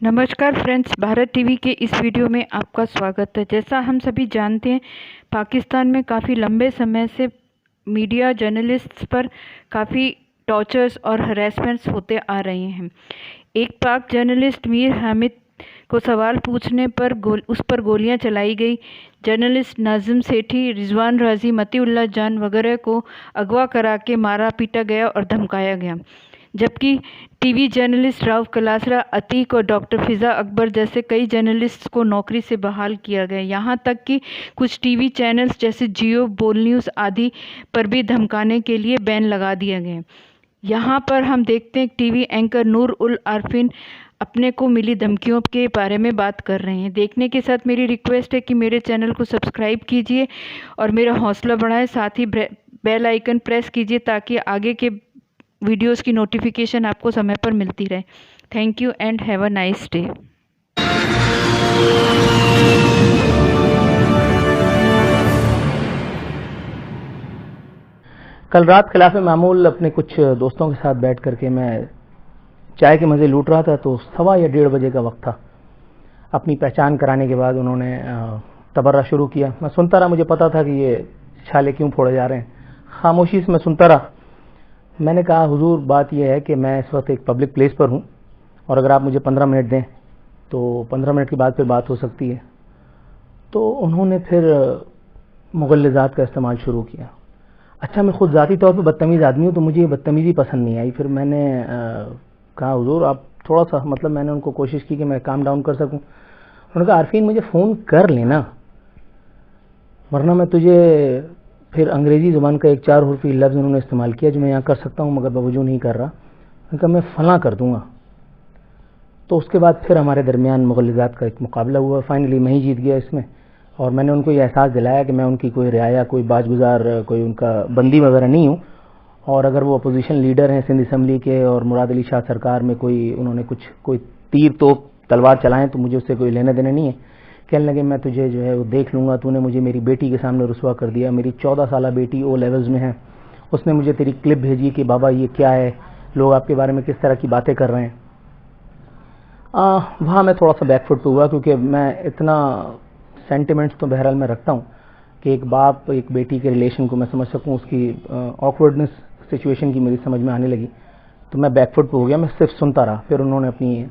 नमस्कार friends, Bharat TV के इस वीडियो में आपका स्वागत है। जैसा हम सभी जानते हैं, पाकिस्तान में काफ़ी लंबे समय से मीडिया जर्नलिस्ट्स पर काफ़ी टॉर्चर्स और हरेसमेंट्स होते आ रहे हैं। एक पाक जर्नलिस्ट मीर हामिद को सवाल पूछने पर उस पर गोलियां चलाई गई। जर्नलिस्ट नाजिम सेठी, रिजवान राजी, मतीउल्लाह जान वगैरह को अगवा करा के मारा पीटा गया और धमकाया गया। जबकि टीवी जर्नलिस्ट राव कलासरा, अतीक और डॉक्टर फिज़ा अकबर जैसे कई जर्नलिस्ट्स को नौकरी से बहाल किया गया। यहाँ तक कि कुछ टीवी चैनल्स जैसे जियो, बोल न्यूज़ आदि पर भी धमकाने के लिए बैन लगा दिया गया। यहाँ पर हम देखते हैं टीवी एंकर नूर उल आरफिन अपने को मिली धमकियों के बारे में बात कर रहे हैं। देखने के साथ मेरी रिक्वेस्ट है कि मेरे चैनल को सब्सक्राइब कीजिए और मेरा हौसला बढ़ाएं। साथ ही बेल आइकन प्रेस कीजिए ताकि आगे के वीडियोस की नोटिफिकेशन आपको समय पर मिलती रहे। Thank you and have a nice day. कल रात खिलाफ मामूल अपने कुछ दोस्तों के साथ बैठ करके मैं चाय के मज़े लूट रहा था तो 1:15 या 1:30 बजे का वक्त था। अपनी पहचान कराने के बाद उन्होंने तबर्रा शुरू किया। मैं सुनता रहा, मुझे पता था कि ये छाले क्यों फोड़े जा रहे हैं। खामोशी से मैं सुनता रहा। मैंने कहा, हुजूर बात यह है कि मैं इस वक्त एक पब्लिक प्लेस पर हूँ और अगर आप मुझे 15 मिनट दें तो 15 मिनट के बाद फिर बात हो सकती है। तो उन्होंने फिर मुग़ल्लिज़ात का इस्तेमाल शुरू किया। अच्छा, मैं खुद ज़ाती तौर पर बदतमीज़ आदमी हूँ तो मुझे ये बदतमीज़ी पसंद नहीं आई। फिर मैंने कहा, हुजूर आप थोड़ा सा, मतलब मैंने उनको कोशिश की कि मैं काम डाउन कर सकूँ। उन्होंने कहा, आरफीन मुझे फ़ोन कर लेना वरना मैं तुझे, फिर अंग्रेज़ी ज़ुबान का एक 4 हुर्फ़ी लफ्ज़ उन्होंने इस्तेमाल किया जो मैं यहाँ कर सकता हूँ मगर बावजूद नहीं कर रहा। उन्होंने कहा, मैं फ़लाँ कर दूँगा। तो उसके बाद फिर हमारे दरमियान मुग़ल्लिज़ात का एक मुकाबला हुआ। फाइनली मैं ही जीत गया इसमें और मैंने उनको ये एहसास दिलाया कि मैं उनकी कोई रियाया, कोई बाजगुजार, कोई उनका बंदी वगैरह नहीं हूँ। और अगर वो अपोजिशन लीडर हैं सिंध असम्बली के और मुराद अली शाह सरकार में उन्होंने कोई तीर तोप तलवार चलाएं तो मुझे उससे कोई लेना देना नहीं है। कहने लगे, मैं तुझे जो है वो देख लूँगा। तूने मुझे मेरी बेटी के सामने रुसवा कर दिया। मेरी 14 साल बेटी ओ लेवल्स में है। उसने मुझे तेरी क्लिप भेजी कि बाबा ये क्या है, लोग आपके बारे में किस तरह की बातें कर रहे हैं। वहाँ मैं थोड़ा सा बैकफुट पे हुआ क्योंकि मैं इतना सेंटिमेंट्स तो बहरहाल मैं रखता हूँ कि एक बाप एक बेटी के रिलेशन को मैं समझ सकूँ, उसकी ऑकवर्डनेस सिचुएशन की मेरी समझ में आने लगी तो मैं बैकफुट पे हो गया। मैं सिर्फ सुनता रहा। फिर उन्होंने अपनी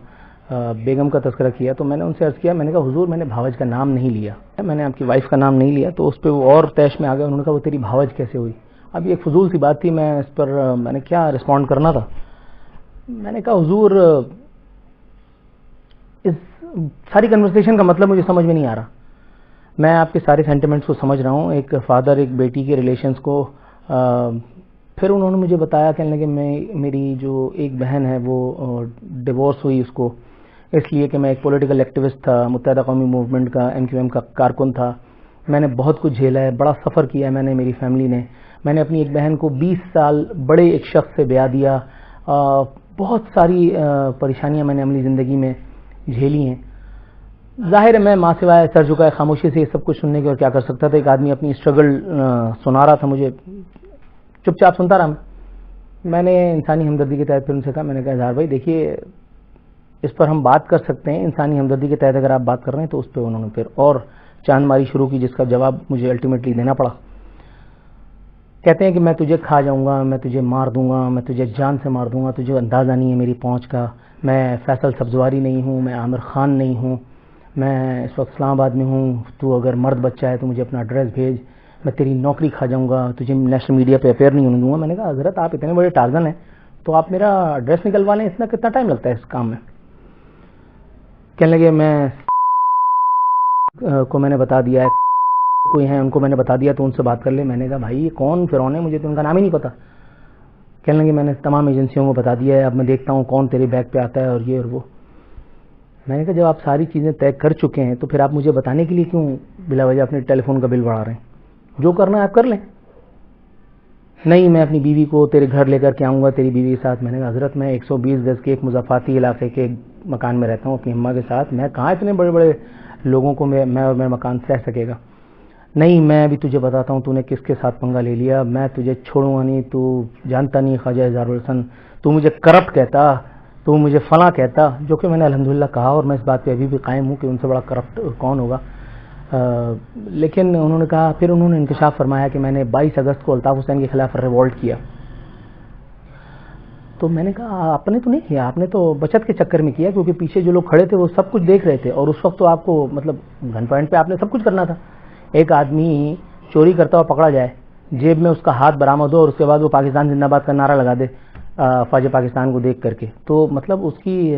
बेगम का तज़किरा किया तो मैंने उनसे अर्ज़ किया, मैंने कहा, हुजूर मैंने भावज का नाम नहीं लिया, मैंने आपकी वाइफ का नाम नहीं लिया। तो उस पर वो और तैश में आ गया। उन्होंने कहा, वो तेरी भावज कैसे हुई? अब ये एक फजूल सी बात थी, मैं इस पर मैंने क्या रिस्पॉन्ड करना था। मैंने कहा, हुजूर इस सारी कन्वर्सेशन का मतलब मुझे समझ में नहीं आ रहा। मैं आपके सारे सेंटिमेंट्स को समझ रहा हूँ, एक फादर एक बेटी के रिलेशंस को। फिर उन्होंने मुझे बताया, कहने लगे, मेरी जो एक बहन है वो डिवोर्स हुई उसको इसलिए कि मैं एक पॉलिटिकल एक्टिविस्ट था, मुत्तहिदा कौमी मूवमेंट का MQM का कारकुन था। मैंने बहुत कुछ झेला है, बड़ा सफ़र किया है मैंने, मेरी फैमिली ने। मैंने अपनी एक बहन को 20 साल बड़े एक शख्स से ब्याह दिया। बहुत सारी परेशानियां मैंने अपनी ज़िंदगी में झेली हैं। ज़ाहिर है मैं माँ सिवाय सर झुकाए खामोशी से ये सब कुछ सुनने के और क्या कर सकता था। एक आदमी अपनी स्ट्रगल सुना रहा था, मुझे चुपचाप सुनता रहा। मैंने इंसानी हमदर्दी के तहत फिर उनसे कहा, मैंने कहा, इज़हार भाई देखिए, इस पर हम बात कर सकते हैं, इंसानी हमदर्दी के तहत अगर आप बात कर रहे हैं तो उस पर उन्होंने फिर और चांदमारी शुरू की जिसका जवाब मुझे अल्टीमेटली देना पड़ा। कहते हैं कि मैं तुझे खा जाऊंगा, मैं तुझे मार दूंगा, मैं तुझे जान से मार दूंगा, तुझे अंदाज़ा नहीं है मेरी पहुंच का। मैं फैसल सब्जवारी नहीं हूँ, मैं आमिर खान नहीं हूँ, मैं इस वक्त इस्लामाबाद में हूँ। तू अगर मर्द बच्चा है तो मुझे अपना एड्रेस भेज, मैं तेरी नौकरी खा जाऊंगा, तुझे नेशनल मीडिया पे अपेयर नहीं होने दूंगा। मैंने कहा, हज़रत आप इतने बड़े टार्जन हैं तो आप मेरा एड्रेस निकलवा लें, इतना कितना टाइम लगता है इस काम में? कहने लगे, मैं को मैंने बता दिया है, कोई हैं उनको मैंने बता दिया तो उनसे बात कर ले। मैंने कहा, भाई ये कौन फिरौन है, मुझे तो उनका नाम ही नहीं पता। कहने लगे, मैंने तमाम एजेंसियों को बता दिया है, अब मैं देखता हूँ कौन तेरे बैग पे आता है और ये और वो। मैंने कहा, जब आप सारी चीज़ें तय कर चुके हैं तो फिर आप मुझे बताने के लिए क्यों बिला वजह अपने टेलीफोन का बिल बढ़ा रहे हैं? जो करना है आप कर लें। नहीं, मैं अपनी बीवी को तेरे घर लेकर के आऊँगा, तेरी बीवी के साथ। मैंने कहा, हज़रत मैं 120 गज़ के एक मुज़ाफ़ाती इलाके के मकान में रहता हूँ अपनी अम्मा के साथ, मैं कहाँ इतने बड़े बड़े लोगों को मैं और मेरा मकान सह सकेगा। नहीं, मैं अभी तुझे बताता हूँ तूने किसके साथ पंगा ले लिया, मैं तुझे छोड़ूंगा नहीं, तू जानता नहीं ख्वाजा इज़हारुल हसन, तू मुझे करप्ट कहता, تو وہ مجھے فلاں کہتا، جو کہ میں نے الحمدللہ کہا اور میں اس بات پہ ابھی بھی قائم ہوں کہ ان سے بڑا کرپٹ کون ہوگا. لیکن انہوں نے کہا، پھر انہوں نے انکشاف فرمایا کہ میں نے 22 اگست کو الطاف حسین کے خلاف ریوولٹ کیا. تو میں نے کہا آپ نے تو نہیں کیا، آپ نے تو بچت کے چکر میں کیا، کیونکہ پیچھے جو لوگ کھڑے تھے وہ سب کچھ دیکھ رہے تھے اور اس وقت تو آپ کو مطلب گن پوائنٹ پہ آپ نے سب کچھ کرنا تھا. ایک آدمی چوری کرتا ہوا پکڑا جائے، جیب میں اس کا ہاتھ برآمد ہو اور اس کے بعد وہ پاکستان زندہ باد کا نعرہ لگا دے فوج پاکستان کو دیکھ کر کے، تو مطلب اس کی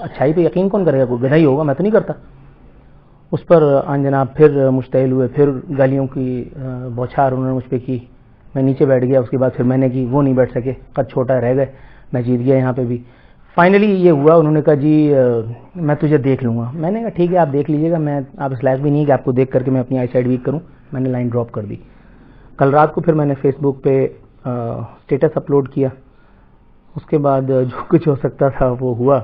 اچھائی پہ یقین کون کرے گا؟ کوئی گدھائی ہوگا، میں تو نہیں کرتا. اس پر آن جناب پھر مشتعل ہوئے، پھر گالیوں کی بوچھار انہوں نے مجھ پہ کی. میں نیچے بیٹھ گیا، اس کے بعد پھر میں نے کی، وہ نہیں بیٹھ سکے، قد چھوٹا رہ گئے، میں جیت گیا یہاں پہ بھی. فائنلی یہ ہوا، انہوں نے کہا جی میں تجھے دیکھ لوں گا. میں نے کہا ٹھیک ہے آپ دیکھ لیجیے گا، میں آپ اس لائق بھی نہیں کہ آپ کو دیکھ کر کے میں اپنی آئی سائٹ ویک کروں. میں نے لائن ڈراپ کر دی. کل رات کو پھر میں نے فیس بک پہ اسٹیٹس اپلوڈ کیا. اس کے بعد جو کچھ ہو سکتا تھا وہ ہوا.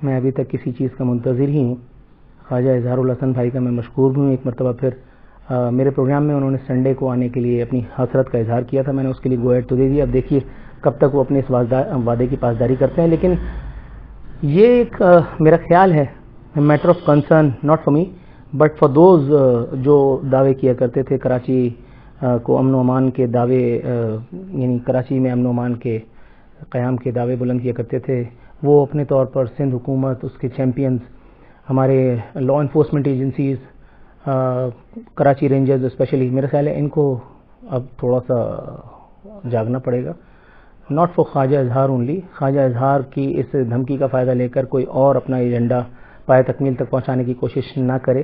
میں ابھی تک کسی چیز کا منتظر ہی ہوں. خواجہ اظہار الحسن بھائی کا میں مشکور بھی ہوں. ایک مرتبہ پھر میرے پروگرام میں انہوں نے سنڈے کو آنے کے لیے اپنی حسرت کا اظہار کیا تھا. میں نے اس کے لیے گو ایڈ تو دے دیا. اب دیکھیے کب تک وہ اپنے اس وعدے کی پاسداری کرتے ہیں. لیکن یہ ایک میرا خیال ہے matter of concern not for me but for those جو دعوے کیا کرتے تھے کراچی کو امن و امان کے دعوے، یعنی کراچی میں امن و امان کے قیام کے دعوے بلند کیا کرتے تھے. وہ اپنے طور پر سندھ حکومت، اس کے چیمپئنز، ہمارے law enforcement agencies, Karachi rangers especially, میرا خیال ہے ان کو اب تھوڑا سا جاگنا پڑے گا. ناٹ فار خواجہ اظہار اونلی. خواجہ اظہار کی اس دھمکی کا فائدہ لے کر کوئی اور اپنا ایجنڈا پائے تکمیل تک پہنچانے کی کوشش نہ کرے.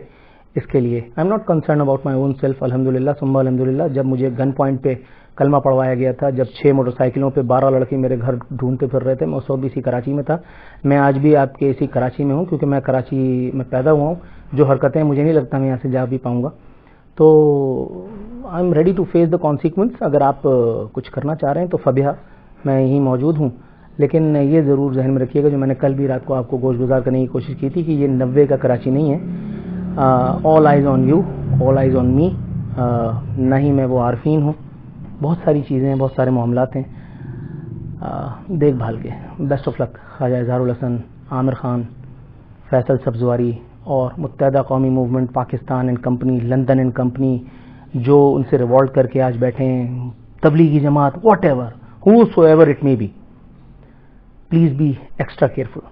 اس کے لیے I am not concern about my own self. الحمدللہ ثم الحمدللہ. جب مجھے گن پوائنٹ پہ کلمہ پڑھوایا گیا تھا، جب 6 موٹر سائیکلوں پہ 12 لڑکے میرے گھر ڈھونڈتے پھر رہے تھے، میں اس وقت بھی اسی کراچی میں تھا. میں آج بھی آپ کے اسی کراچی میں ہوں، کیونکہ میں کراچی میں پیدا ہوا ہوں. جو حرکتیں مجھے نہیں لگتا میں یہاں سے جا بھی پاؤں گا. تو I am ready to face the consequence. اگر آپ کچھ کرنا چاہ رہے ہیں تو فبیہا، میں یہیں موجود ہوں. لیکن یہ ضرور ذہن میں رکھیے گا، جو میں نے کل بھی رات کو آپ کو گوش گزار کرنے کی کوشش کی تھی، کہ یہ 90 کا کراچی نہیں ہے. All eyes on you, all eyes on me. نہ ہی میں وہ عارفین ہوں. بہت ساری چیزیں ہیں، بہت سارے معاملات ہیں دیکھ بھال کے. بیسٹ آف لک. خواجہ اظہار الحسن، عامر خان، فیصل سبزواری اور متحدہ قومی movement Pakistan and company, London and company, جو ان سے ریوالٹ کر کے آج بیٹھے ہیں، Tablighi Jamaat, what ever, whosoever it may be, please be extra careful.